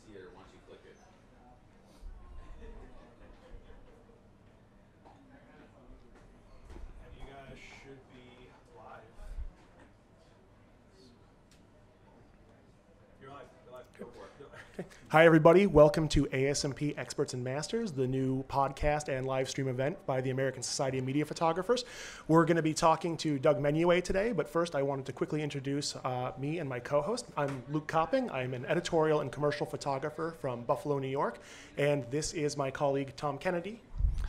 see it or once you click it. And you guys should be live. You're live. You're live. Go for it. Hi, everybody. Welcome to ASMP Experts and Masters, the new podcast and live stream event by the American Society of Media Photographers. We're going to be talking to Doug Menuez today, but first I wanted to quickly introduce me and my co-host. I'm Luke Copping. I'm an editorial and commercial photographer from Buffalo, New York, and this is my colleague Tom Kennedy.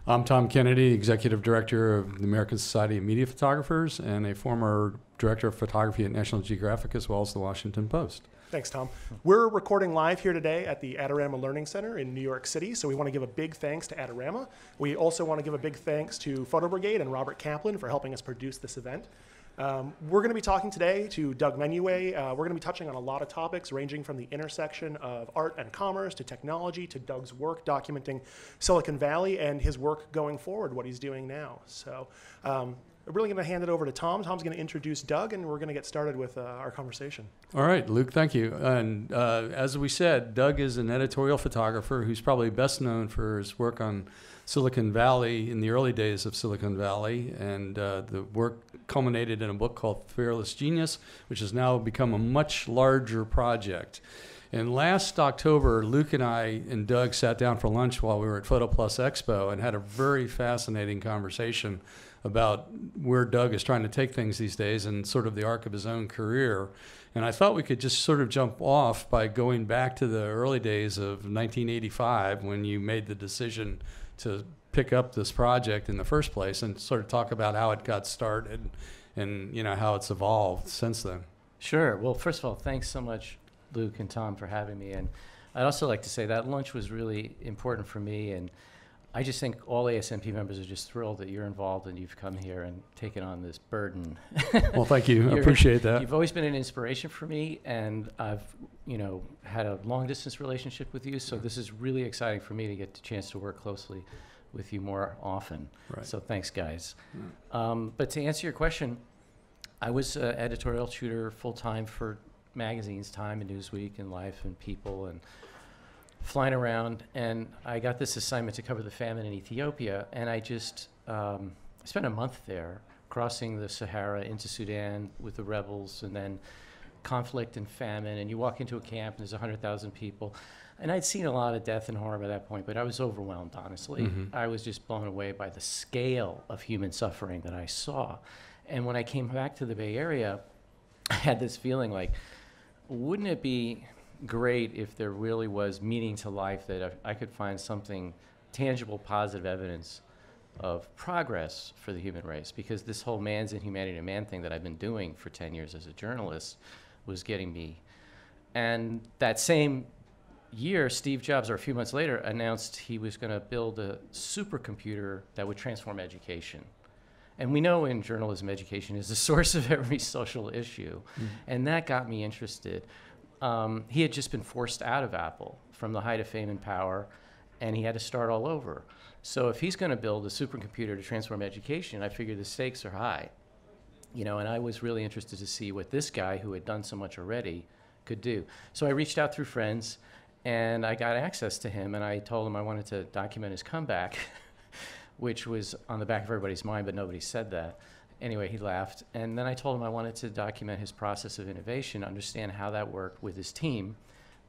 I'm Tom Kennedy, Executive Director of the American Society of Media Photographers and a former Director of Photography at National Geographic as well as the Washington Post. Thanks, Tom. We're recording live here today at the Adorama Learning Center in New York City, so we want to give a big thanks to Adorama. We also want to give a big thanks to Photo Brigade and Robert Kaplan for helping us produce this event. We're going to be talking today to Doug Menuez. We're going to be touching on a lot of topics ranging from the intersection of art and commerce to technology to Doug's work documenting Silicon Valley and his work going forward, what he's doing now. So I'm really going to hand it over to Tom. Tom's going to introduce Doug, and we're going to get started with our conversation. All right, Luke, thank you. And as we said, Doug is an editorial photographer who's probably best known for his work on Silicon Valley in the early days of Silicon Valley. And the work culminated in a book called Fearless Genius, which has now become a much larger project. And last October, Luke and I and Doug sat down for lunch while we were at Photo Plus Expo and had a very fascinating conversation about where Doug is trying to take things these days and sort of the arc of his own career. And I thought we could just sort of jump off by going back to the early days of 1985 when you made the decision to pick up this project in the first place and sort of talk about how it got started and you know how it's evolved since then. Sure. Well, first of all, thanks so much, Luke and Tom, for having me. And I'd also like to say that lunch was really important for me, and I just think all ASMP members are just thrilled that you're involved and you've come here and taken on this burden. Well, thank you. I appreciate that. You've always been an inspiration for me, and I've, had a long distance relationship with you, so this is really exciting for me to get the chance to work closely with you more often. Right. So thanks, guys. But to answer your question, I was an editorial shooter full-time for magazines, Time and Newsweek and Life and People, and flying around, and I got this assignment to cover the famine in Ethiopia, and I just spent a month there crossing the Sahara into Sudan with the rebels, and then conflict and famine, and you walk into a camp and there's 100,000 people, and I'd seen a lot of death and harm at that point, but I was overwhelmed, honestly. Mm-hmm. I was just blown away by the scale of human suffering that I saw. And when I came back to the Bay Area, I had this feeling like, wouldn't it be great if there really was meaning to life, that I could find something tangible, positive evidence of progress for the human race, because this whole man's inhumanity to man thing that I've been doing for 10 years as a journalist was getting me. And that same year, Steve Jobs, or a few months later, announced he was going to build a supercomputer that would transform education. And we know in journalism, education is the source of every social issue. Mm-hmm. And that got me interested. He had just been forced out of Apple from the height of fame and power, and he had to start all over. So if he's going to build a supercomputer to transform education, I figured the stakes are high. And I was really interested to see what this guy, who had done so much already, could do. So I reached out through friends, and I got access to him, and I told him I wanted to document his comeback, which was on the back of everybody's mind, but nobody said that. Anyway, he laughed. And then I told him I wanted to document his process of innovation, understand how that worked with his team,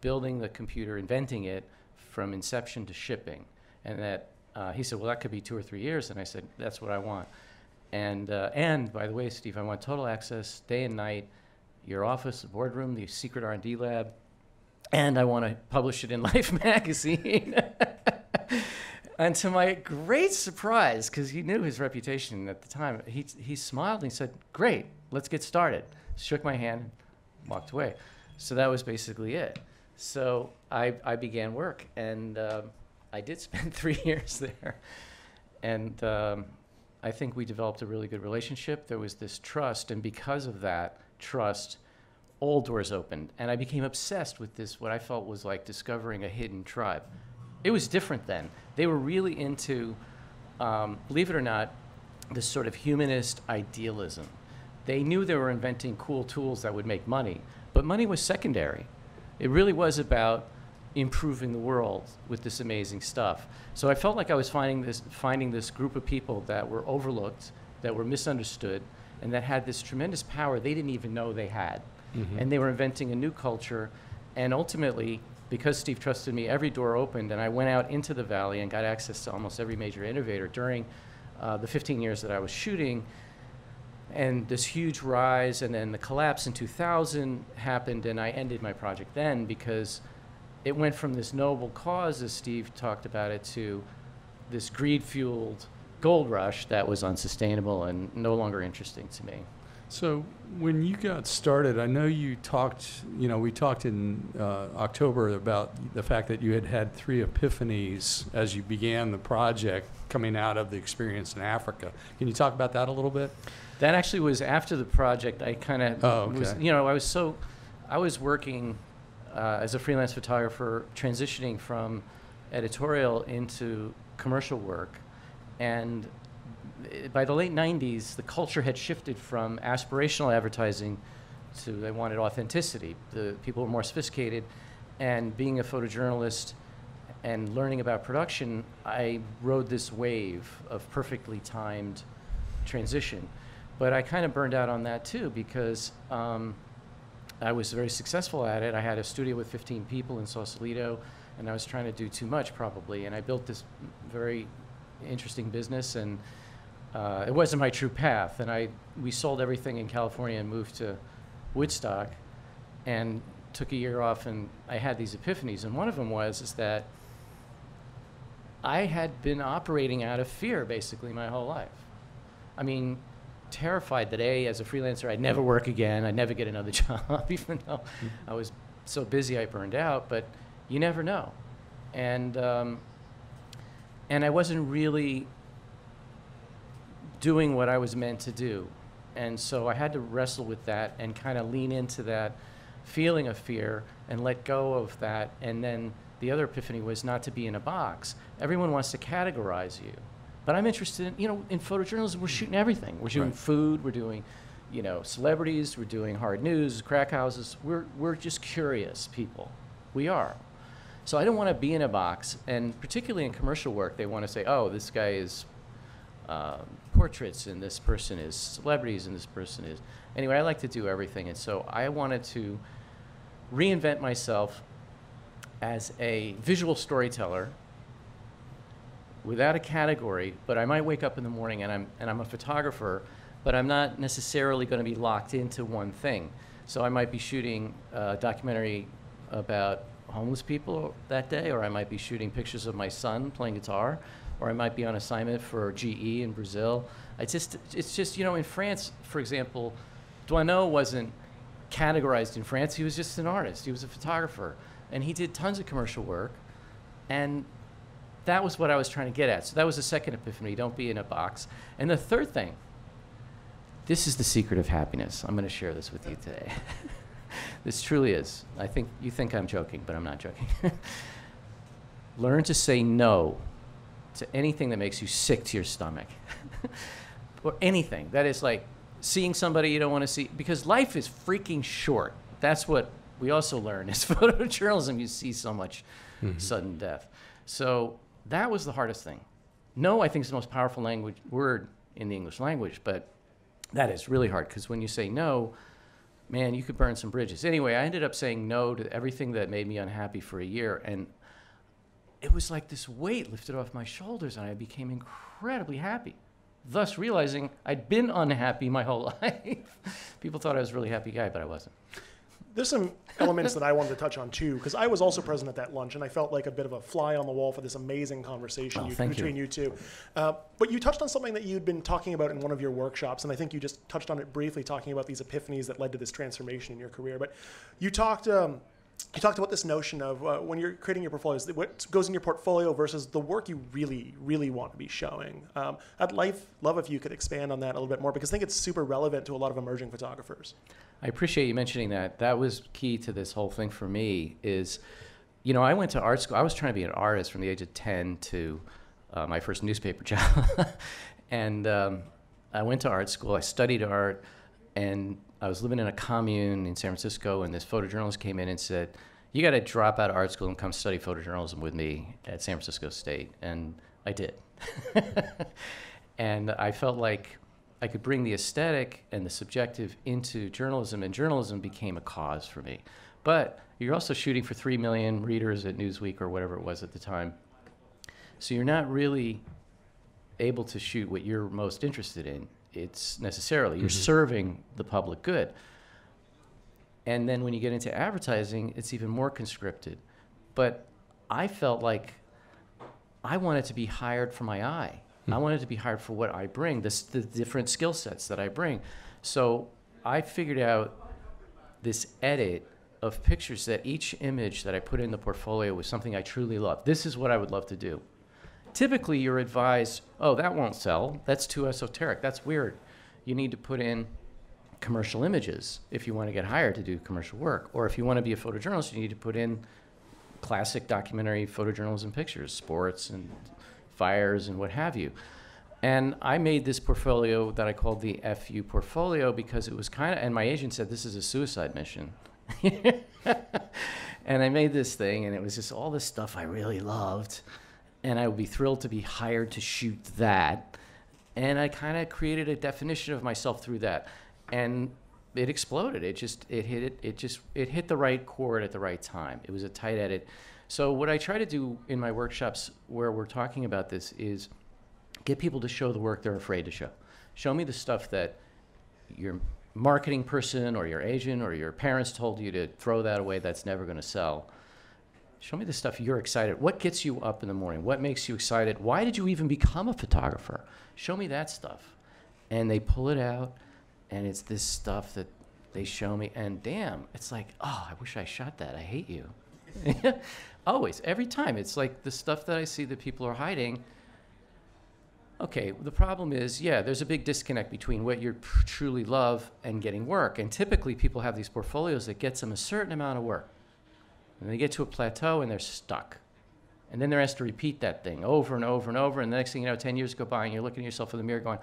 building the computer, inventing it from inception to shipping. And that he said, well, that could be 2 or 3 years. And I said, that's what I want. And by the way, Steve, I want total access, day and night, your office, the boardroom, the secret R&D lab, and I want to publish it in Life magazine. And to my great surprise, because he knew his reputation at the time, he smiled and he said, great, let's get started. Shook my hand and walked away. So that was basically it. So I began work, and I did spend 3 years there. And I think we developed a really good relationship. There was this trust, and because of that trust, all doors opened. And I became obsessed with this, what I felt was like discovering a hidden tribe. It was different then. They were really into, believe it or not, this sort of humanist idealism. They knew they were inventing cool tools that would make money, but money was secondary. It really was about improving the world with this amazing stuff. So I felt like I was finding this group of people that were overlooked, that were misunderstood, and that had this tremendous power they didn't even know they had. Mm-hmm. And they were inventing a new culture. And ultimately, because Steve trusted me, every door opened, and I went out into the Valley and got access to almost every major innovator during the 15 years that I was shooting. And this huge rise, and then the collapse in 2000 happened, and I ended my project then because it went from this noble cause, as Steve talked about it, to this greed-fueled gold rush that was unsustainable and no longer interesting to me. So when you got started, I know you talked, we talked in October about the fact that you had had 3 epiphanies as you began the project coming out of the experience in Africa. Can you talk about that a little bit? That actually was after the project. I kind of I was working as a freelance photographer, transitioning from editorial into commercial work. And by the late 90s, the culture had shifted from aspirational advertising to they wanted authenticity. The people were more sophisticated. And being a photojournalist and learning about production, I rode this wave of perfectly timed transition. But I kind of burned out on that too because I was very successful at it. I had a studio with 15 people in Sausalito, and I was trying to do too much probably. And I built this very interesting business, and it wasn't my true path. And we sold everything in California and moved to Woodstock, and took a year off. And I had these epiphanies, and one of them is that I had been operating out of fear basically my whole life. I mean, terrified that as a freelancer, I'd never work again, I'd never get another job, even though I was so busy I burned out, but you never know. And I wasn't really doing what I was meant to do. And so I had to wrestle with that and kind of lean into that feeling of fear and let go of that. And then the other epiphany was not to be in a box. Everyone wants to categorize you. But I'm interested in photojournalism, we're shooting everything. We're shooting food, we're doing, celebrities, we're doing hard news, crack houses. We're just curious people. We are. So I don't want to be in a box, and particularly in commercial work, they want to say, oh, this guy is portraits, and this person is celebrities, and this person is... Anyway, I like to do everything, and so I wanted to reinvent myself as a visual storyteller without a category, but I might wake up in the morning and I'm a photographer, but I'm not necessarily going to be locked into one thing. So I might be shooting a documentary about homeless people that day, or I might be shooting pictures of my son playing guitar, or I might be on assignment for GE in Brazil. It's just in France, for example, Doisneau wasn't categorized in France. He was just an artist. He was a photographer, and he did tons of commercial work, and that was what I was trying to get at. So that was the second epiphany, don't be in a box. And the third thing, this is the secret of happiness. I'm going to share this with you today. This truly is. You think I'm joking, but I'm not joking. Learn to say no to anything that makes you sick to your stomach. Or anything. That is like seeing somebody you don't want to see. Because life is freaking short. That's what we also learn is photojournalism. You see so much sudden death. So that was the hardest thing. No, I think is the most powerful word in the English language, but that is really hard because when you say no, man, you could burn some bridges. Anyway, I ended up saying no to everything that made me unhappy for a year, and it was like this weight lifted off my shoulders, and I became incredibly happy, thus realizing I'd been unhappy my whole life. People thought I was a really happy guy, but I wasn't. There's some elements that I wanted to touch on too, because I was also present at that lunch, and I felt like a bit of a fly on the wall for this amazing conversation between you two. But you touched on something that you'd been talking about in one of your workshops, and I think you just touched on it briefly, talking about these epiphanies that led to this transformation in your career. But you talked about this notion of when you're creating your portfolios, what goes in your portfolio versus the work you really, really want to be showing. I'd love if you could expand on that a little bit more, because I think it's super relevant to a lot of emerging photographers. I appreciate you mentioning that. That was key to this whole thing for me is, I went to art school. I was trying to be an artist from the age of 10 to my first newspaper job. And I went to art school. I studied art, and I was living in a commune in San Francisco, and this photojournalist came in and said, you got to drop out of art school and come study photojournalism with me at San Francisco State. And I did. And I felt like I could bring the aesthetic and the subjective into journalism, and journalism became a cause for me. But you're also shooting for 3 million readers at Newsweek or whatever it was at the time. So you're not really able to shoot what you're most interested in. It's necessarily, you're serving the public good. And then when you get into advertising, it's even more conscripted. But I felt like I wanted to be hired for my eye. I wanted to be hired for what I bring, the different skill sets that I bring. So I figured out this edit of pictures that each image that I put in the portfolio was something I truly love. This is what I would love to do. Typically, you're advised, oh, that won't sell. That's too esoteric. That's weird. You need to put in commercial images if you want to get hired to do commercial work. Or if you want to be a photojournalist, you need to put in classic documentary photojournalism pictures, sports and fires and what have you. And I made this portfolio that I called the FU portfolio because it was kind of, and my agent said, this is a suicide mission. And I made this thing, and it was just all this stuff I really loved. And I would be thrilled to be hired to shoot that. And I kind of created a definition of myself through that. And it exploded. It hit the right chord at the right time. It was a tight edit. So what I try to do in my workshops where we're talking about this is get people to show the work they're afraid to show. Show me the stuff that your marketing person or your agent or your parents told you to throw that away, that's never going to sell. Show me the stuff you're excited. What gets you up in the morning? What makes you excited? Why did you even become a photographer? Show me that stuff. And they pull it out, and it's this stuff that they show me, and damn, it's like, oh, I wish I shot that. I hate you. Always, every time. It's like the stuff that I see that people are hiding. Okay, the problem is, yeah, there's a big disconnect between what you truly love and getting work. And typically people have these portfolios that gets them a certain amount of work. And they get to a plateau and they're stuck. And then they're asked to repeat that thing over and over and over. And the next thing you know, 10 years go by and you're looking at yourself in the mirror going,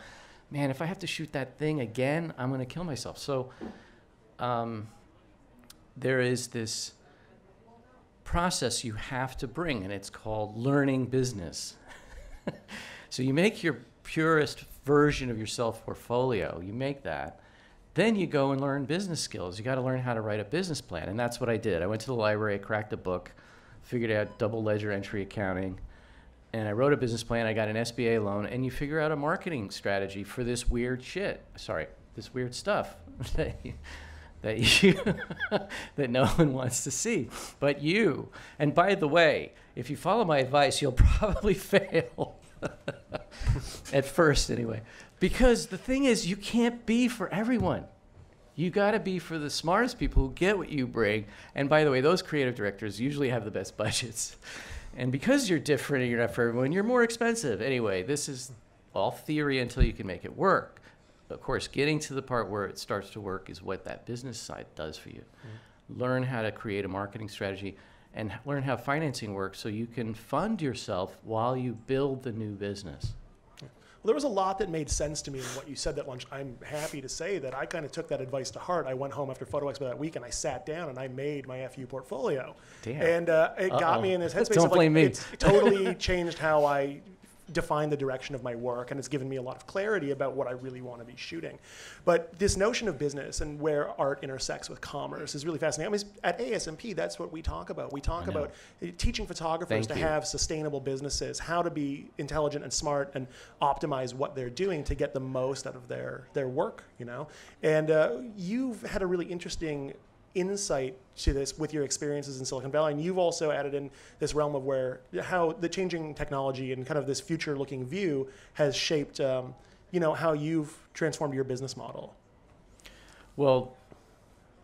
man, if I have to shoot that thing again, I'm going to kill myself. So there is this process you have to bring, and it's called learning business. So you make your purest version of yourself portfolio. You make that. Then you go and learn business skills. You got to learn how to write a business plan, and that's what I did. I went to the library, I cracked a book, figured out double ledger entry accounting, and I wrote a business plan. I got an SBA loan, and you figure out a marketing strategy for this weird shit. Sorry, this weird stuff that you that no one wants to see but you. And by the way, if you follow my advice, you'll probably fail. At first, anyway. Because the thing is, you can't be for everyone. You got to be for the smartest people who get what you bring. And by the way, those creative directors usually have the best budgets. And because you're different and you're not for everyone, you're more expensive. Anyway, this is all theory until you can make it work. Of course, getting to the part where it starts to work is what that business side does for you. Learn how to create a marketing strategy and learn how financing works so you can fund yourself while you build the new business. Well, there was a lot that made sense to me in what you said that lunch. I'm happy to say that I kind of took that advice to heart. I went home after Photo Expo that week and I sat down and I made my FU portfolio. Damn. And it got me in this headspace. Don't blame me. It's totally changed how I define the direction of my work, and it's given me a lot of clarity about what I really want to be shooting. But this notion of business and where art intersects with commerce is really fascinating. I mean, at ASMP, that's what we talk about. We talk about teaching photographers to have sustainable businesses, how to be intelligent and smart and optimize what they're doing to get the most out of their work, you know? And you've had a really interesting insight to this with your experiences in Silicon Valley, and you've also added in this realm of where how the changing technology and kind of this future-looking view has shaped, you know, how you've transformed your business model. Well,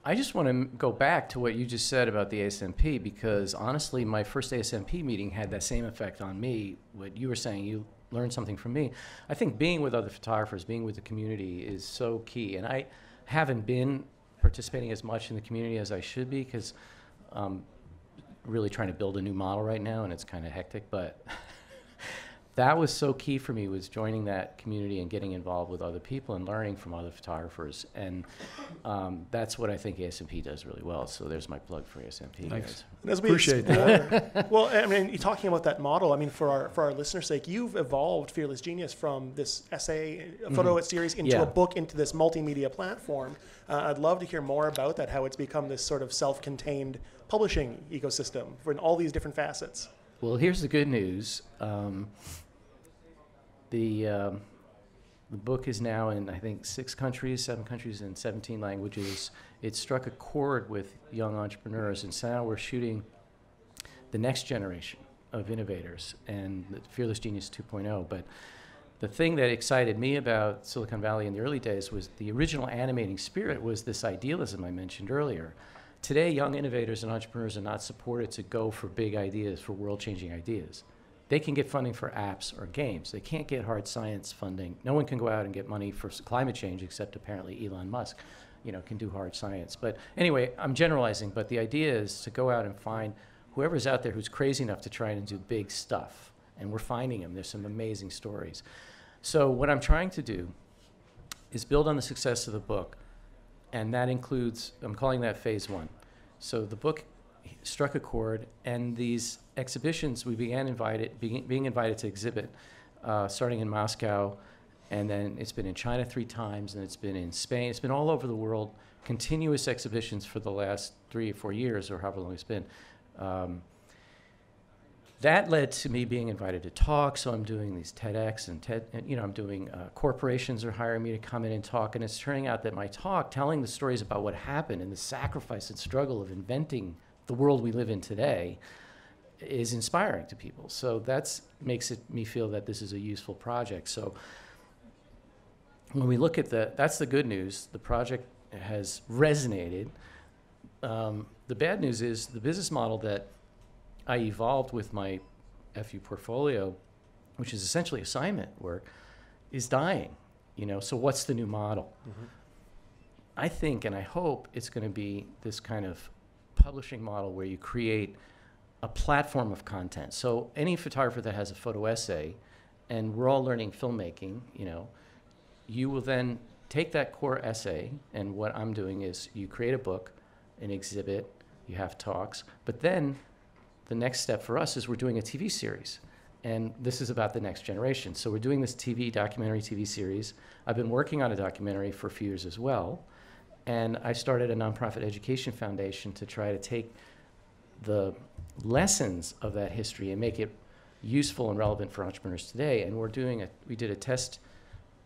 I just want to go back to what you just said about the ASMP, because honestly, my first ASMP meeting had that same effect on me. What you were saying, you learned something from me. I think being with other photographers, being with the community is so key, and I haven't been participating as much in the community as I should be because I'm really trying to build a new model right now and it's kind of hectic. But that was so key for me, was joining that community and getting involved with other people and learning from other photographers. And that's what I think ASMP does really well. So there's my plug for ASMP. Thanks. And as we Appreciate that. Well, I mean, you're talking about that model. I mean, for our listeners' sake, you've evolved Fearless Genius from this essay photo series into a book, into this multimedia platform. I'd love to hear more about that, how it's become this sort of self-contained publishing ecosystem for all these different facets. Well, here's the good news. The book is now in, I think, 7 countries, and 17 languages. It struck a chord with young entrepreneurs, and so now we're shooting the next generation of innovators and the Fearless Genius 2.0. But the thing that excited me about Silicon Valley in the early days was the original animating spirit was this idealism I mentioned earlier. Today, young innovators and entrepreneurs are not supported to go for big ideas, for world-changing ideas. They can get funding for apps or games. They can't get hard science funding. No one can go out and get money for climate change except apparently Elon Musk, can do hard science. But anyway, I'm generalizing, but the idea is to go out and find whoever's out there who's crazy enough to try and do big stuff. And we're finding them. There's some amazing stories. So what I'm trying to do is build on the success of the book, and that includes, I'm calling that phase 1. So the book struck a chord, and these exhibitions we being invited to exhibit, starting in Moscow, and then it's been in China 3 times, and it's been in Spain. It's been all over the world, continuous exhibitions for the last 3 or 4 years, or however long it's been. That led to me being invited to talk, so I'm doing these TEDx and I'm doing, corporations are hiring me to come in and talk, and it's turning out that my talk, telling the stories about what happened and the sacrifice and struggle of inventing the world we live in today, is inspiring to people. So that makes me feel that this is a useful project. So when we look at that's the good news. The project has resonated. The bad news is the business model that I evolved with my FU portfolio, which is essentially assignment work, is dying. So what's the new model? Mm-hmm. I think and I hope it's going to be this kind of publishing model where you create a platform of content. So any photographer that has a photo essay, and we're all learning filmmaking, you will then take that core essay, and what I'm doing is you create a book, an exhibit, you have talks, but then the next step for us is we're doing a TV series. And this is about the next generation. So we're doing this documentary TV series. I've been working on a documentary for a few years as well. And I started a nonprofit education foundation to try to take the lessons of that history and make it useful and relevant for entrepreneurs today. And we did a test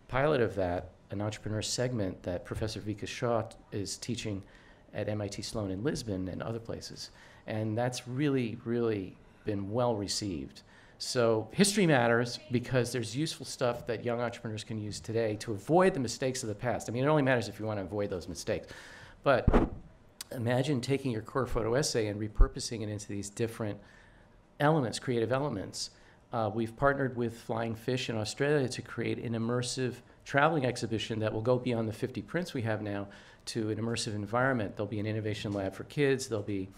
pilot of that, an entrepreneur segment that Professor Vika Shaw is teaching at MIT Sloan in Lisbon and other places. And that's really, really been well received. So history matters because there's useful stuff that young entrepreneurs can use today to avoid the mistakes of the past. I mean, it only matters if you want to avoid those mistakes. But imagine taking your core photo essay and repurposing it into these different elements, creative elements. We've partnered with Flying Fish in Australia to create an immersive traveling exhibition that will go beyond the 50 prints we have now to an immersive environment. There'll be an innovation lab for kids. There'll be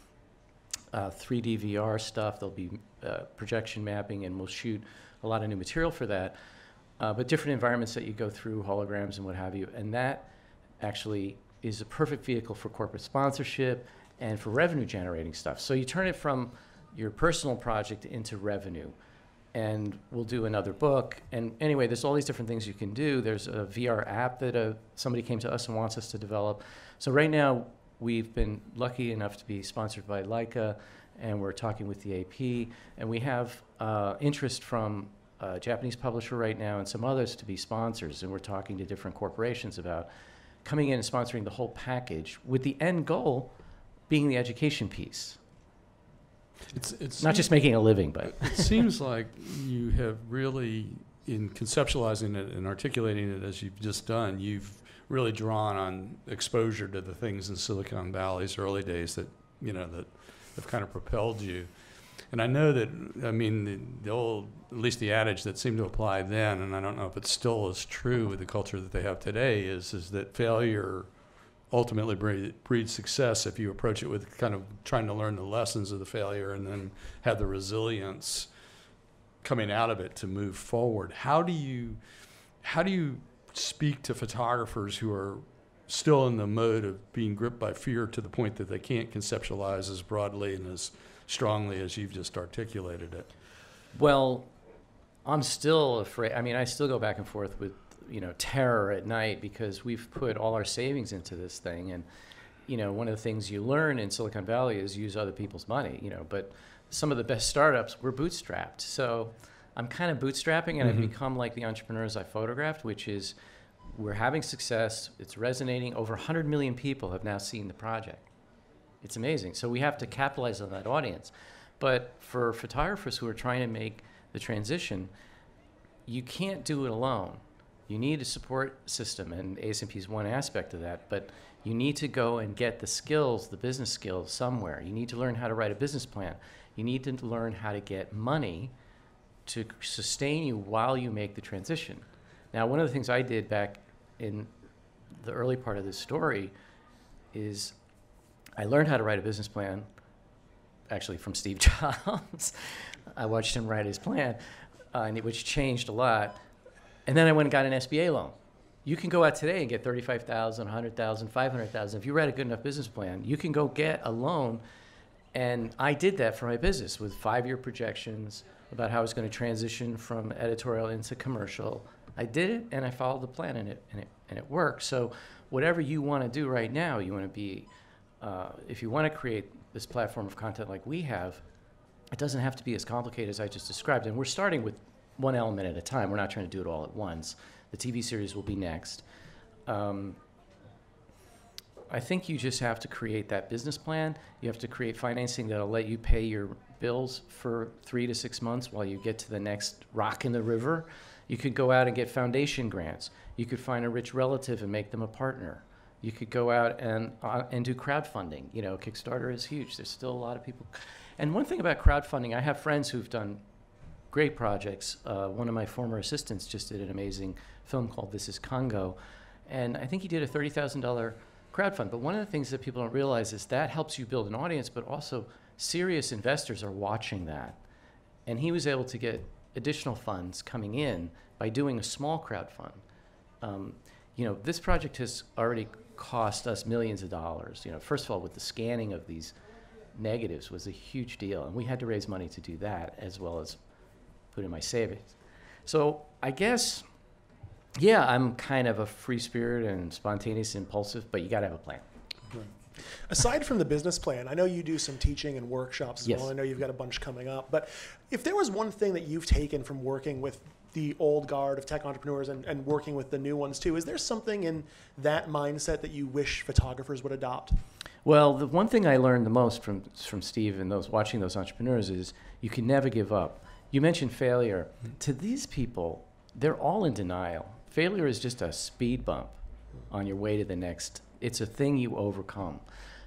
3D VR stuff. There'll be projection mapping, and we'll shoot a lot of new material for that. But different environments that you go through, holograms and what have you. And that actually is a perfect vehicle for corporate sponsorship and for revenue generating stuff. So you turn it from your personal project into revenue. And we'll do another book. And anyway, there's all these different things you can do. There's a VR app that somebody came to us and wants us to develop. So right now, we've been lucky enough to be sponsored by Leica, and we're talking with the AP. And we have interest from a Japanese publisher right now and some others to be sponsors. And we're talking to different corporations about coming in and sponsoring the whole package with the end goal being the education piece. It's not just making a living, but it seems like you have really, in conceptualizing it and articulating it as you've just done, you've really drawn on exposure to the things in Silicon Valley's early days that that have kind of propelled you. And I know that, I mean, the old, at least the adage that seemed to apply then, and I don't know if it still is true with the culture that they have today, is that failure ultimately breeds success if you approach it with kind of trying to learn the lessons of the failure and then have the resilience coming out of it to move forward. How do you speak to photographers who are still in the mode of being gripped by fear to the point that they can't conceptualize as broadly and as strongly as you've just articulated it? Well, I'm still afraid. I mean, I still go back and forth with, terror at night, because we've put all our savings into this thing. And, one of the things you learn in Silicon Valley is use other people's money, but some of the best startups were bootstrapped. So I'm kind of bootstrapping, and I've become like the entrepreneurs I photographed, which is we're having success. It's resonating. Over 100 million people have now seen the project. It's amazing. So we have to capitalize on that audience. But for photographers who are trying to make the transition, you can't do it alone. You need a support system, and ASMP is one aspect of that. But you need to go and get the skills, the business skills, somewhere. You need to learn how to write a business plan. You need to learn how to get money to sustain you while you make the transition. Now, one of the things I did back in the early part of this story is I learned how to write a business plan, actually from Steve Jobs. I watched him write his plan, which changed a lot. And then I went and got an SBA loan. You can go out today and get $35,000, $100,000, $500,000. If you write a good enough business plan, you can go get a loan. And I did that for my business with 5-year projections about how I was going to transition from editorial into commercial. I did it, and I followed the plan, and it worked. So whatever you want to do right now, you want to be, if you want to create this platform of content like we have, it doesn't have to be as complicated as I just described. And we're starting with one element at a time. We're not trying to do it all at once. The TV series will be next. I think you just have to create that business plan. You have to create financing that'll let you pay your bills for 3 to 6 months while you get to the next rock in the river. You could go out and get foundation grants. You could find a rich relative and make them a partner. You could go out and do crowdfunding. Kickstarter is huge. There's still a lot of people. And one thing about crowdfunding, I have friends who've done great projects. One of my former assistants just did an amazing film called This is Congo. And I think he did a $30,000 crowdfund. But one of the things that people don't realize is that helps you build an audience, but also serious investors are watching that. And he was able to get additional funds coming in by doing a small crowdfund. This project has already cost us millions of dollars. First of all, with the scanning of these negatives was a huge deal. And we had to raise money to do that, as well as put in my savings. So I guess, yeah, I'm kind of a free spirit and spontaneous, impulsive, but you got to have a plan. Aside from the business plan, I know you do some teaching and workshops as Yes. well. I know you've got a bunch coming up. But if there was one thing that you've taken from working with the old guard of tech entrepreneurs and working with the new ones too, is there something in that mindset that you wish photographers would adopt? Well, the one thing I learned the most from Steve and watching those entrepreneurs is you can never give up. You mentioned failure. To these people, they're all in denial. Failure is just a speed bump on your way to the next. It's a thing you overcome.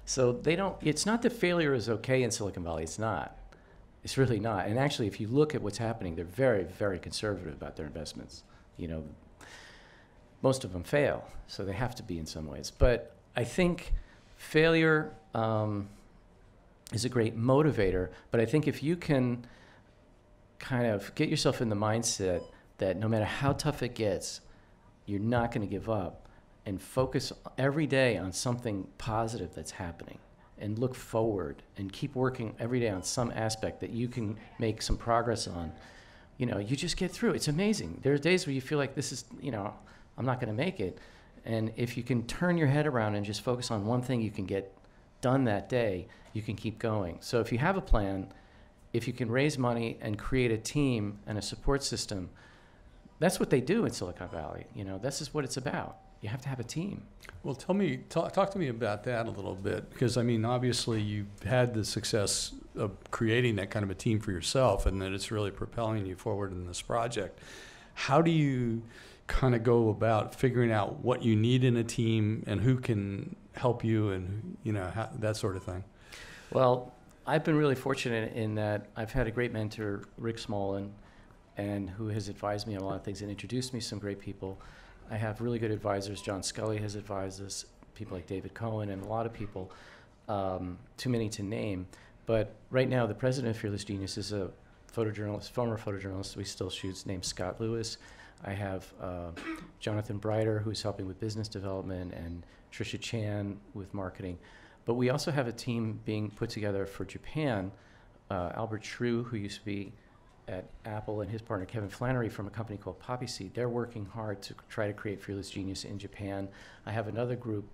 So it's not that failure is okay in Silicon Valley. It's not. It's really not. And actually, if you look at what's happening, they're very, very conservative about their investments. Most of them fail, so they have to be in some ways. But I think failure is a great motivator. But I think if you can kind of get yourself in the mindset that no matter how tough it gets, you're not going to give up, and focus every day on something positive that's happening, and look forward and keep working every day on some aspect that you can make some progress on, you just get through. It's amazing. There are days where you feel like this is, I'm not going to make it. And if you can turn your head around and just focus on one thing you can get done that day, you can keep going. So if you have a plan, if you can raise money and create a team and a support system, that's what they do in Silicon Valley. This is what it's about. You have to have a team. Well, talk to me about that a little bit, because obviously you've had the success of creating that kind of a team for yourself, and that it's really propelling you forward in this project. How do you kind of go about figuring out what you need in a team and who can help you, and that sort of thing? Well, I've been really fortunate in that I've had a great mentor, Rick Smolin, and who has advised me on a lot of things and introduced me to some great people. I have really good advisors. John Scully has advised us, people like David Cohen, and a lot of people, too many to name. But right now, the president of Fearless Genius is a photojournalist, former photojournalist we still shoots, named Scott Lewis. I have Jonathan Brighter, who's helping with business development, and Trisha Chan with marketing. But we also have a team being put together for Japan. Albert Shrew, who used to be at Apple, and his partner Kevin Flannery from a company called Poppy Seed. They're working hard to try to create Fearless Genius in Japan. I have another group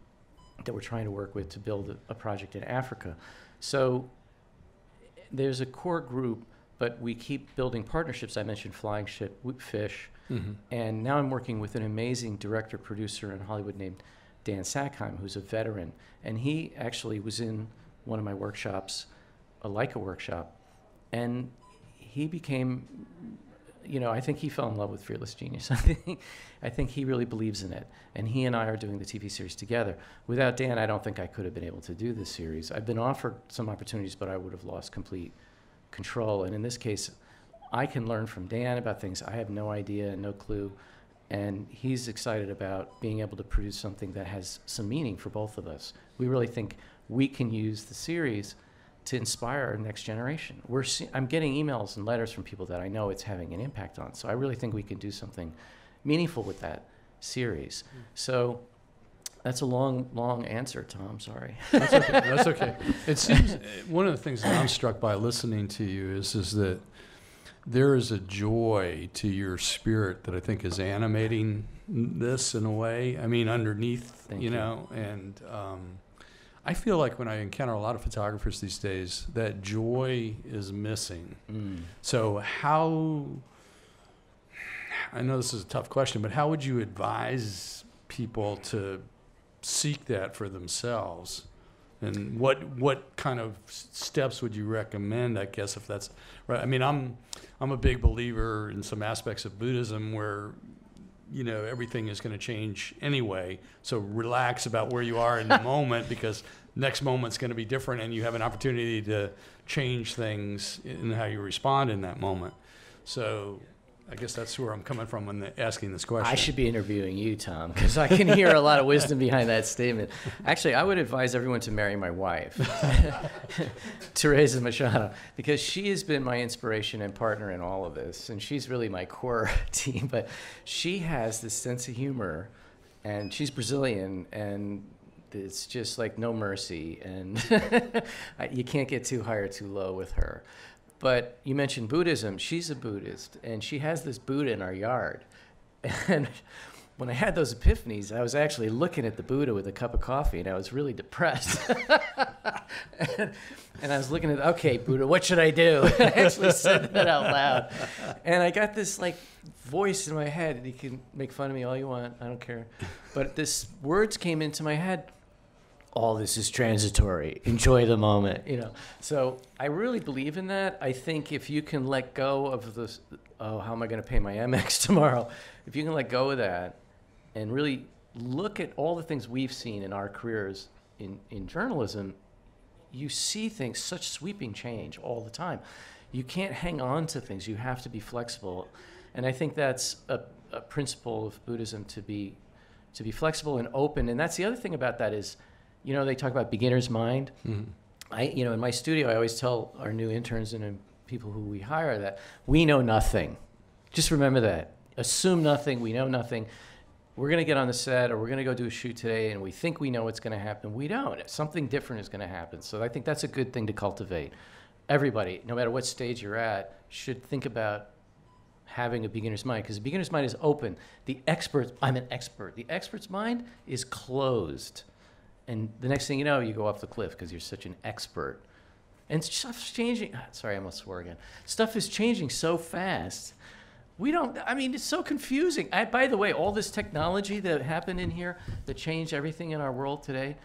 that we're trying to work with to build a project in Africa. So there's a core group, but we keep building partnerships. I mentioned Flying Fish, and now I'm working with an amazing director, producer in Hollywood named Dan Sackheim, who's a veteran. And he actually was in one of my workshops, a Leica workshop, and he became, I think he fell in love with Fearless Genius. I think he really believes in it. And he and I are doing the TV series together. Without Dan, I don't think I could have been able to do this series. I've been offered some opportunities, but I would have lost complete control. And in this case, I can learn from Dan about things I have no idea, no clue. And he's excited about being able to produce something that has some meaning for both of us. We really think we can use the series to inspire our next generation. I'm getting emails and letters from people that I know it's having an impact on. So I really think we can do something meaningful with that series. So that's a long answer, Tom. Sorry. That's okay. That's okay. It seems one of the things that I'm struck by listening to you is that there is a joy to your spirit that I think is animating this in a way. I mean, underneath, you know, and I feel like when I encounter a lot of photographers these days, that joy is missing. So how, I know this is a tough question, but how would you advise people to seek that for themselves? And what kind of steps would you recommend, I guess, if that's right? I mean, I'm a big believer in some aspects of Buddhism where, everything is going to change anyway. So relax about where you are in the moment, because next moment's going to be different and you have an opportunity to change things in how you respond in that moment. So I guess that's where I'm coming from when asking this question. I should be interviewing you, Tom, because I can hear a lot of wisdom behind that statement. Actually, I would advise everyone to marry my wife, Teresa Machado, because she has been my inspiration and partner in all of this, and she's really my core team. But she has this sense of humor, and she's Brazilian, and it's just like no mercy, and you can't get too high or too low with her. But you mentioned Buddhism. She's a Buddhist, and she has this Buddha in our yard. And when I had those epiphanies, I was actually looking at the Buddha with a cup of coffee, and I was really depressed. and I was looking at, okay, Buddha, what should I do? And I actually said that out loud. And I got this voice in my head, and you can make fun of me all you want, I don't care. But this words came into my head. All this is transitory. Enjoy the moment, So I really believe in that. I think if you can let go of this, how am I going to pay my Amex tomorrow? If you can let go of that and really look at all the things we've seen in our careers in journalism, you see things, such sweeping change all the time. You can't hang on to things. You have to be flexible. And I think that's a principle of Buddhism, to be flexible and open. And that's the other thing about that is, they talk about beginner's mind. In my studio, I always tell our new interns and people who we hire that we know nothing. Just remember that. Assume nothing. We know nothing. We're going to get on the set, or we're going to go do a shoot today, and we think we know what's going to happen. We don't. Something different is going to happen. So I think that's a good thing to cultivate. Everybody, no matter what stage you're at, should think about having a beginner's mind, because the beginner's mind is open. I'm an expert. The expert's mind is closed. And the next thing you know, you go off the cliff because you're such an expert. And stuff's changing. Sorry, I almost swore again. Stuff is changing so fast. It's so confusing. By the way, all this technology that happened in here that changed everything in our world today,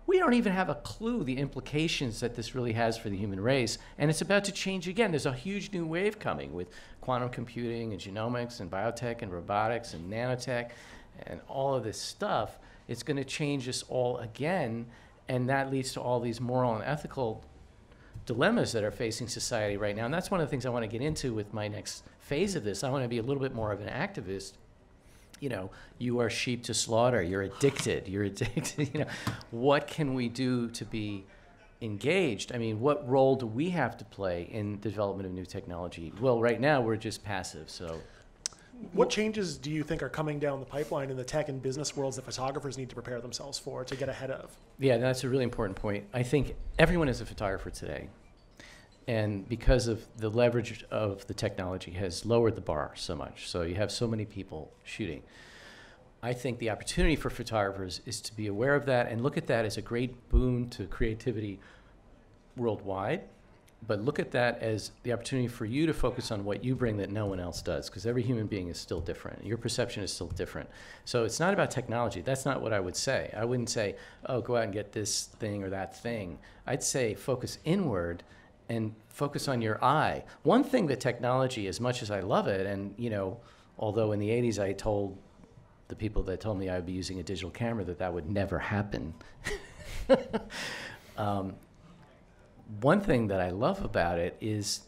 we don't even have a clue the implications that this really has for the human race. And it's about to change again. There's a huge new wave coming with quantum computing and genomics and biotech and robotics and nanotech and all of this stuff. It's going to change us all again, and that leads to all these moral and ethical dilemmas that are facing society right now. And that's one of the things I want to get into with my next phase of this. I want to be a little bit more of an activist. You are sheep to slaughter. You're addicted. What can we do to be engaged. I mean, what role do we have to play in the development of new technology? Well, right now we're just passive, so. What changes do you think are coming down the pipeline in the tech and business worlds that photographers need to prepare themselves for to get ahead of? Yeah, that's a really important point. I think everyone is a photographer today. And because of the leverage of the technology has lowered the bar so much, so you have so many people shooting. I think the opportunity for photographers is to be aware of that and look at that as a great boon to creativity worldwide, but look at that as the opportunity for you to focus on what you bring that no one else does, because every human being is still different. Your perception is still different. So it's not about technology. That's not what I would say. I wouldn't say, oh, go out and get this thing or that thing. I'd say focus inward and focus on your eye. One thing that technology, as much as I love it, and although in the 80s I told the people that told me I would be using a digital camera that would never happen. One thing that I love about it is,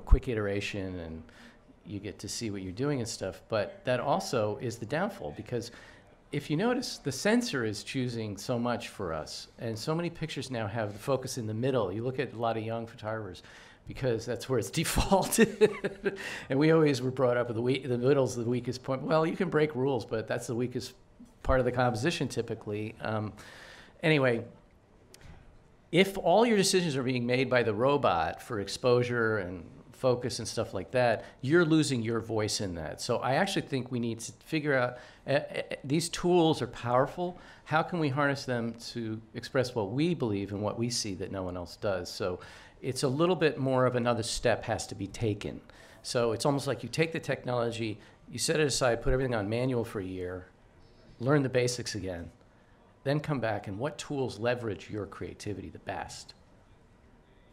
quick iteration and you get to see what you're doing and stuff, but that also is the downfall, because if you notice, the sensor is choosing so much for us, and so many pictures now have the focus in the middle. You look at a lot of young photographers, because that's where it's defaulted. And we always were brought up with the middle's the weakest point. Well, you can break rules, but that's the weakest part of the composition typically. Anyway, if all your decisions are being made by the robot for exposure and focus and stuff like that, you're losing your voice in that. So I actually think we need to figure out, these tools are powerful. How can we harness them to express what we believe and what we see that no one else does? So it's a little bit more of another step has to be taken. So it's almost like you take the technology, you set it aside, put everything on manual for a year, learn the basics again, then come back and what tools leverage your creativity the best?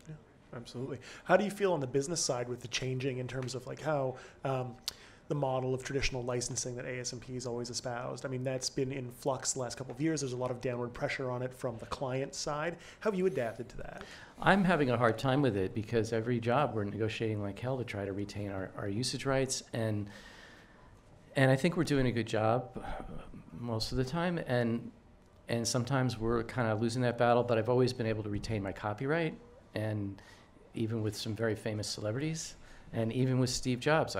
Yeah, absolutely. How do you feel on the business side with the changing in terms of like how the model of traditional licensing that ASMP has always espoused? I mean, that's been in flux the last couple of years. There's a lot of downward pressure on it from the client side. How have you adapted to that? I'm having a hard time with it because every job we're negotiating like hell to try to retain our usage rights. And I think we're doing a good job most of the time. And sometimes we're kind of losing that battle, but I've always been able to retain my copyright, and even with some very famous celebrities. And even with Steve Jobs,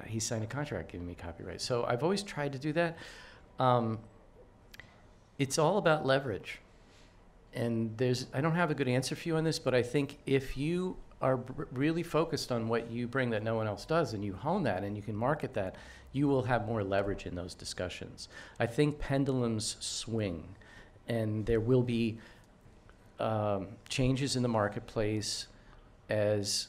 he signed a contract giving me copyright. So I've always tried to do that. It's all about leverage. And I don't have a good answer for you on this, but I think if you are really focused on what you bring that no one else does, and you hone that and you can market that, you will have more leverage in those discussions. I think pendulums swing, and there will be changes in the marketplace as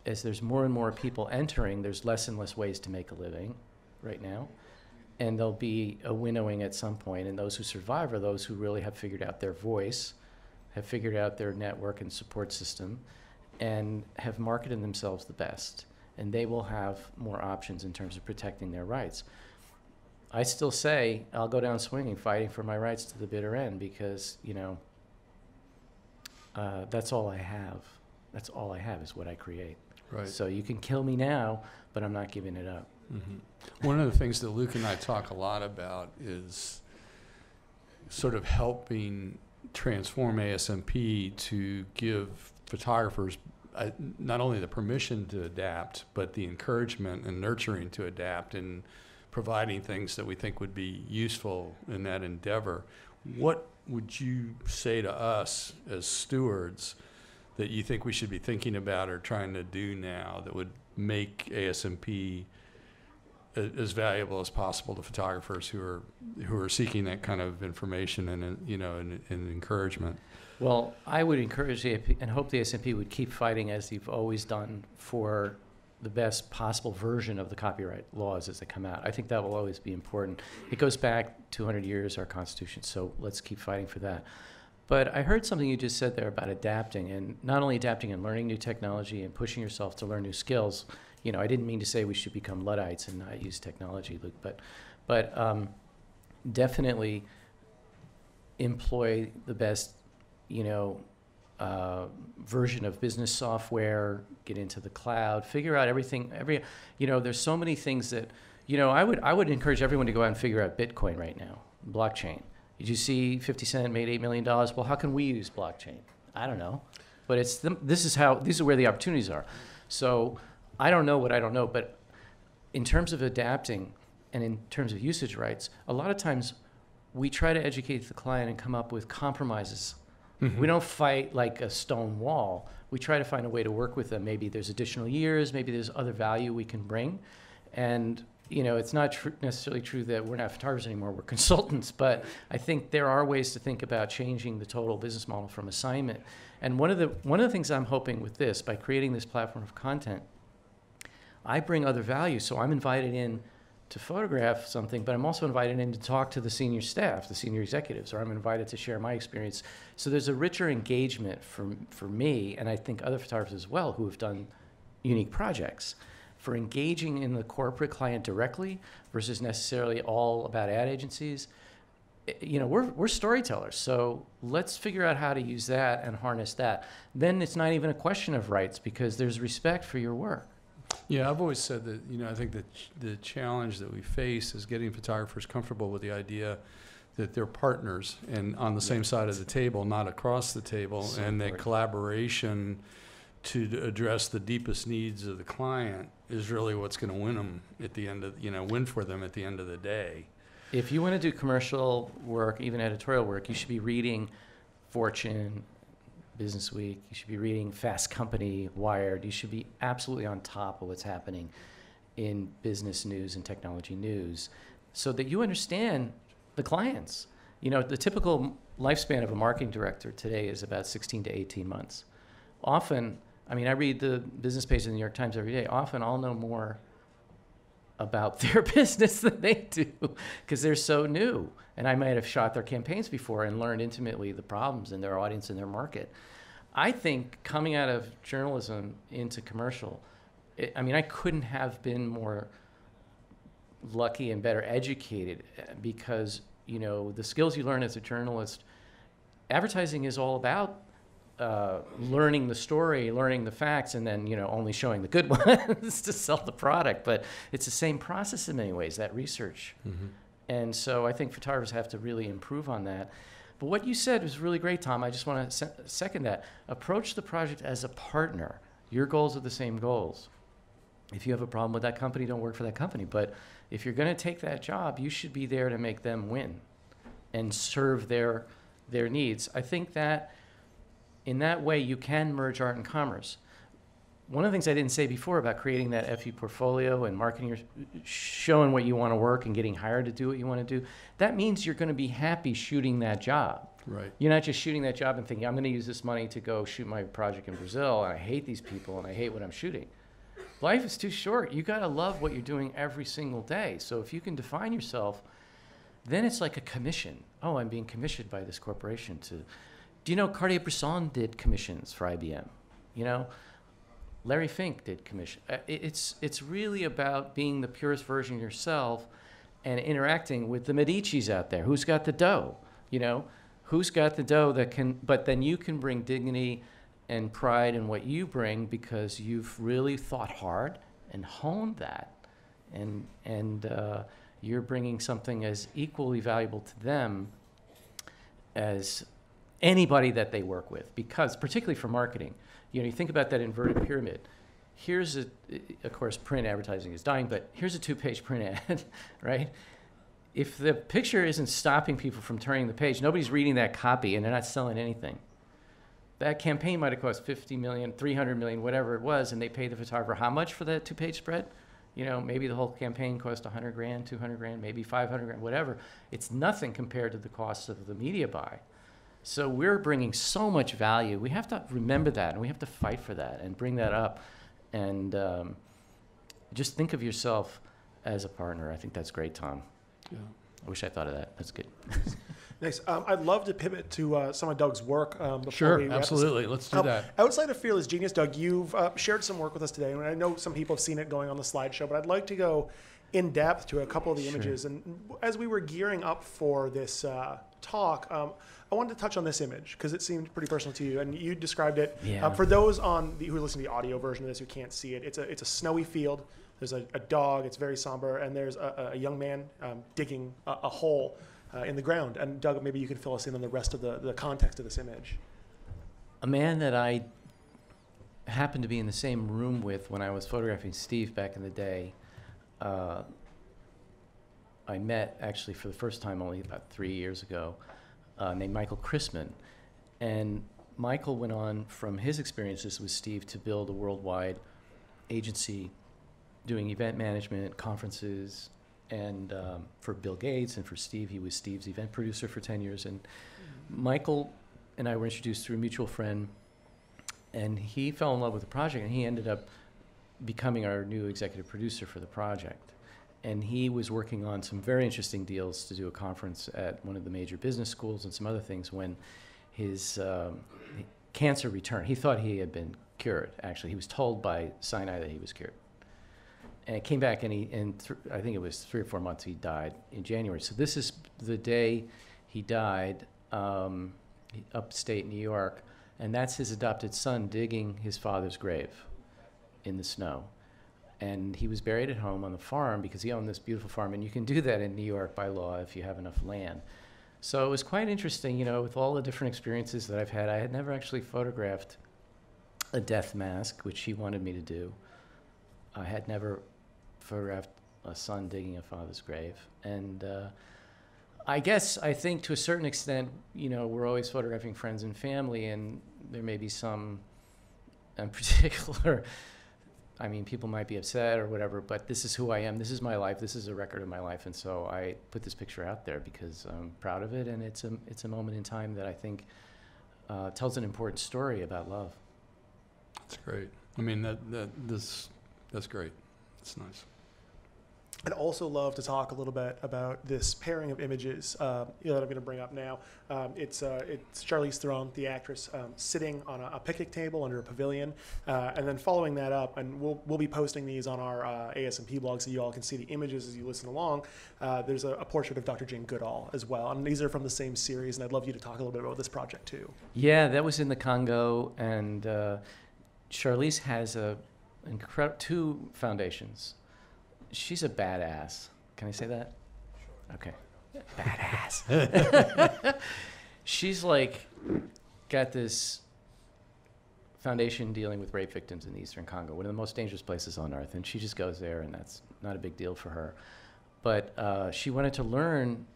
there's more and more people entering. There's less and less ways to make a living right now. And there'll be a winnowing at some point, and those who survive are those who really have figured out their voice, have figured out their network and support system, and have marketed themselves the best. And they will have more options in terms of protecting their rights. I still say I'll go down swinging, fighting for my rights to the bitter end, because, that's all I have. That's all I have is what I create. Right. So you can kill me now, but I'm not giving it up. Mm-hmm. One of the things that Luke and I talk a lot about is sort of helping transform ASMP to give photographers not only the permission to adapt, but the encouragement and nurturing to adapt, and providing things that we think would be useful in that endeavor. What would you say to us as stewards that you think we should be thinking about or trying to do now that would make ASMP as valuable as possible to photographers who are seeking that kind of information and encouragement? Well, I would encourage the ASMP and hope the ASMP would keep fighting as they've always done for the best possible version of the copyright laws as they come out. I think that will always be important. It goes back 200 years, our Constitution, so let's keep fighting for that. But I heard something you just said there about adapting, and not only adapting and learning new technology and pushing yourself to learn new skills. I didn't mean to say we should become Luddites and not use technology, Luke, but definitely employ the best, version of business software, get into the cloud, figure out everything. There's so many things that, I would encourage everyone to go out and figure out Bitcoin right now, blockchain. Did you see 50 Cent made $8 million? Well, how can we use blockchain? I don't know. But these are where the opportunities are. So I don't know what I don't know, but in terms of adapting and in terms of usage rights, a lot of times we try to educate the client and come up with compromises. Mm-hmm. We don't fight like a stone wall. We try to find a way to work with them. Maybe there's additional years, maybe there's other value we can bring. And it's not necessarily true that we're not photographers anymore, we're consultants, but I think there are ways to think about changing the total business model from assignment. And one of the things I'm hoping with this, by creating this platform of content, I bring other value. So I'm invited in to photograph something, but I'm also invited in to talk to the senior staff, the senior executives, or I'm invited to share my experience. So there's a richer engagement for me, and I think other photographers as well who have done unique projects, for engaging in the corporate client directly versus necessarily all about ad agencies. We're storytellers, so let's figure out how to use that and harness that. Then it's not even a question of rights because there's respect for your work. Yeah, I've always said that, I think that the challenge that we face is getting photographers comfortable with the idea that they're partners and on the same side of the table, not across the table, so and that collaboration to address the deepest needs of the client is really what's going to win them at the end of, win for them at the end of the day. If you want to do commercial work, even editorial work, you should be reading Fortune, Business Week, you should be reading Fast Company, Wired. You should be absolutely on top of what's happening in business news and technology news so that you understand the clients. The typical lifespan of a marketing director today is about 16 to 18 months. Often, I read the business page of the New York Times every day. Often I'll know more about their business than they do because they're so new. And I might have shot their campaigns before and learned intimately the problems in their audience and their market. I think coming out of journalism into commercial, I couldn't have been more lucky and better educated because, the skills you learn as a journalist, advertising is all about learning the story, learning the facts, and then only showing the good ones to sell the product. But it's the same process in many ways, that research. Mm-hmm. And so I think photographers have to really improve on that. But what you said was really great, Tom. I just want to second that. Approach the project as a partner. Your goals are the same goals. If you have a problem with that company, don't work for that company. But if you're going to take that job, you should be there to make them win and serve their needs. I think that in that way, you can merge art and commerce. One of the things I didn't say before about creating that FE portfolio and marketing, showing what you want to work and getting hired to do what you want to do, that means you're going to be happy shooting that job. Right. You're not just shooting that job and thinking, I'm going to use this money to go shoot my project in Brazil, and I hate these people, and I hate what I'm shooting. Life is too short. You got to love what you're doing every single day. So if you can define yourself, then it's like a commission. Oh, I'm being commissioned by this corporation to... Do you know Cartier-Bresson did commissions for IBM? Larry Fink did commission. It's really about being the purest version of yourself and interacting with the Medicis out there. Who's got the dough? Who's got the dough that can, but then you can bring dignity and pride in what you bring because you've really thought hard and honed that. And you're bringing something as equally valuable to them as anybody that they work with, because particularly for marketing, you think about that inverted pyramid. Here's of course, print advertising is dying, but here's a 2-page print ad, right? If the picture isn't stopping people from turning the page, nobody's reading that copy and they're not selling anything. That campaign might have cost $50 million, $300 million, whatever it was, and they paid the photographer how much for that 2-page spread? Maybe the whole campaign cost $100 grand, $200 grand, maybe $500 grand, whatever. It's nothing compared to the cost of the media buy. So we're bringing so much value. We have to remember that, and we have to fight for that and bring that up. And just think of yourself as a partner. I think that's great, Tom. Yeah. I wish I thought of that. That's good. Nice. I'd love to pivot to some of Doug's work. Sure, absolutely. Let's do that. Outside of Fearless Genius, Doug, you've shared some work with us today. And I know some people have seen it going on the slideshow, but I'd like to go in depth to a couple of the images. And as we were gearing up for this talk, I wanted to touch on this image because it seemed pretty personal to you, and you described it. Yeah. For those who listen to the audio version of this who can't see it, it's a snowy field. There's a dog. It's very somber, and there's a young man digging a hole in the ground. And Doug, maybe you can fill us in on the rest of the context of this image. a man that I happened to be in the same room with when I was photographing Steve back in the day. I met actually for the first time only about 3 years ago, named Michael Chrisman. And Michael went on from his experiences with Steve to build a worldwide agency doing event management, conferences, and for Bill Gates, and for Steve, he was Steve's event producer for 10 years. And Michael and I were introduced through a mutual friend, and he fell in love with the project, and he ended up becoming our new executive producer for the project. And he was working on some very interesting deals to do a conference at one of the major business schools and some other things when his cancer returned. He thought he had been cured, actually. He was told by Sinai that he was cured. And it came back, and I think it was 3 or 4 months, he died in January. So this is the day he died, upstate New York, and that's his adopted son digging his father's grave in the snow. And he was buried at home on the farm because he owned this beautiful farm, and you can do that in New York by law if you have enough land. So it was quite interesting, you know, with all the different experiences that I've had. I had never actually photographed a death mask, which he wanted me to do. I had never photographed a son digging a father's grave. And I think to a certain extent, you know, we're always photographing friends and family, and there may be some in particular, I mean, people might be upset or whatever, but this is who I am. This is my life. This is a record of my life. And so I put this picture out there because I'm proud of it. And it's a moment in time that I think tells an important story about love. That's great. I mean, that's great. It's nice. I'd also love to talk a little bit about this pairing of images that I'm going to bring up now. It's Charlize Theron, the actress, sitting on a picnic table under a pavilion, and then following that up, and we'll be posting these on our ASMP blog so you all can see the images as you listen along. There's a portrait of Dr. Jane Goodall as well, and these are from the same series, and I'd love you to talk a little bit about this project too. Yeah, that was in the Congo, and Charlize has two foundations. She's a badass. Can I say that? Sure. Okay. Badass. She's like got this foundation dealing with rape victims in the Eastern Congo, one of the most dangerous places on earth. And she just goes there, and that's not a big deal for her. But she wanted to learn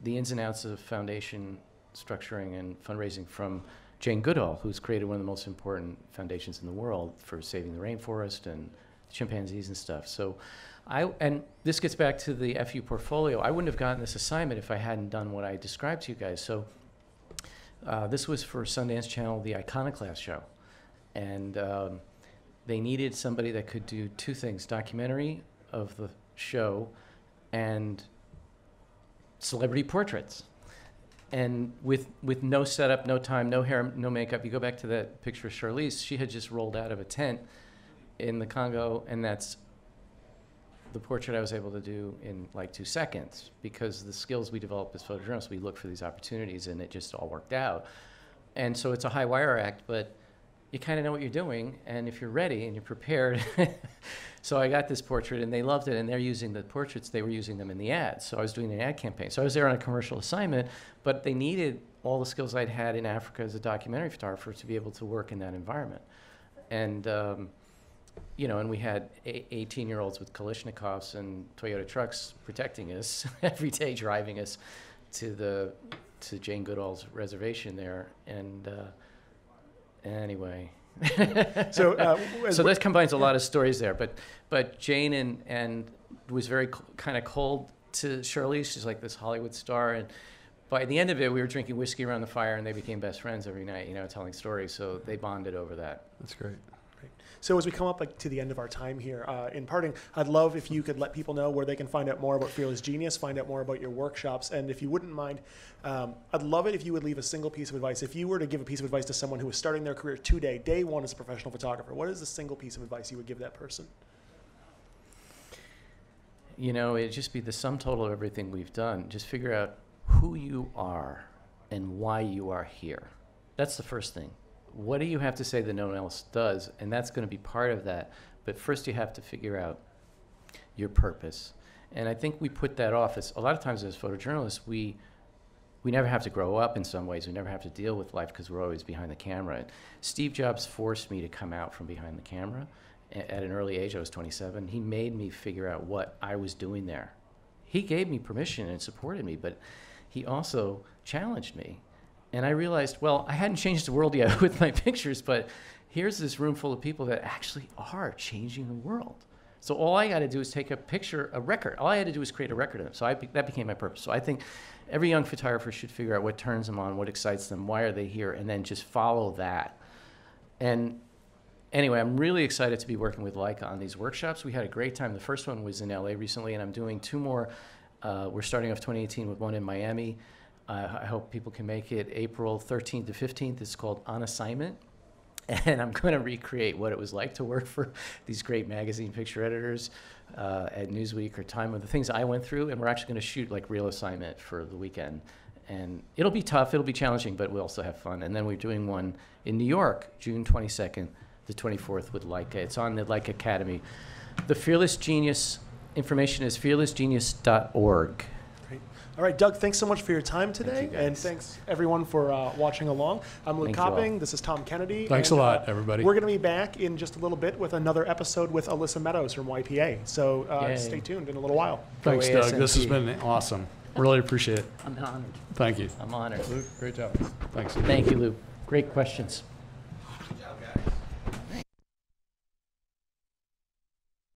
the ins and outs of foundation structuring and fundraising from Jane Goodall, who's created one of the most important foundations in the world for saving the rainforest and chimpanzees and stuff. So and this gets back to the FU portfolio. I wouldn't have gotten this assignment if I hadn't done what I described to you guys. So this was for Sundance Channel, the Iconoclast show. And they needed somebody that could do two things, documentary of the show and celebrity portraits. And with no setup, no time, no hair, no makeup. You go back to that picture of Charlize, she had just rolled out of a tent in the Congo, and that's the portrait I was able to do in like 2 seconds because the skills we develop as photojournalists, we look for these opportunities, and it just all worked out. And so it's a high wire act, but you kind of know what you're doing, and if you're ready and you're prepared. So I got this portrait, and they loved it, and they're using the portraits, they were using them in the ads. So I was doing an ad campaign. So I was there on a commercial assignment, but they needed all the skills I'd had in Africa as a documentary photographer to be able to work in that environment. And you know, and we had 18-year-olds with Kalashnikovs and Toyota trucks protecting us every day, driving us to Jane Goodall's reservation there. And anyway, so that combines a lot of stories there. But Jane and was very kind of cold to Charlize. She's like this Hollywood star, and by the end of it, we were drinking whiskey around the fire, and they became best friends every night. You know, telling stories. So they bonded over that. That's great. So as we come up to the end of our time here, in parting, I'd love if you could let people know where they can find out more about Fearless Genius, find out more about your workshops, and if you wouldn't mind, I'd love it if you would leave a single piece of advice. If you were to give a piece of advice to someone who is starting their career today, day one as a professional photographer, what is the single piece of advice you would give that person? You know, it'd just be the sum total of everything we've done. Just figure out who you are and why you are here. That's the first thing. What do you have to say that no one else does? And that's going to be part of that. But first you have to figure out your purpose. And I think we put that off. A lot of times as photojournalists, we we never have to grow up in some ways. We never have to deal with life because we're always behind the camera. And Steve Jobs forced me to come out from behind the camera at an early age. I was 27. He made me figure out what I was doing there. He gave me permission and supported me, but he also challenged me. And I realized, well, I hadn't changed the world yet with my pictures, but here's this room full of people that actually are changing the world. So all I got to do is take a picture, a record. All I had to do was create a record of them. So that became my purpose. So I think every young photographer should figure out what turns them on, what excites them, why are they here, and then just follow that. And anyway, I'm really excited to be working with Leica on these workshops. We had a great time. The first one was in LA recently, and I'm doing 2 more. We're starting off 2018 with one in Miami. I hope people can make it April 13th to 15th. It's called On Assignment. And I'm going to recreate what it was like to work for these great magazine picture editors at Newsweek or Time, of the things I went through. And we're actually going to shoot like real assignment for the weekend. And it'll be tough, it'll be challenging, but we'll also have fun. And then we're doing one in New York, June 22nd to 24th with Leica. It's on the Leica Academy. The Fearless Genius information is fearlessgenius.org. Great. All right, Doug, thanks so much for your time today. Thank you, guys. And thanks, everyone, for watching along. I'm Luke Thank you all. Copping. This is Tom Kennedy. Thanks and, a lot, everybody. We're going to be back in just a little bit with another episode with Alyssa Meadows from YPA. So Yay. stay tuned in a little while. Thanks, Go Doug. This has ASMP. been awesome. Really appreciate it. I'm honored. Thank you. I'm honored. Luke, great job. Thanks. Thank you, Lou. Great questions.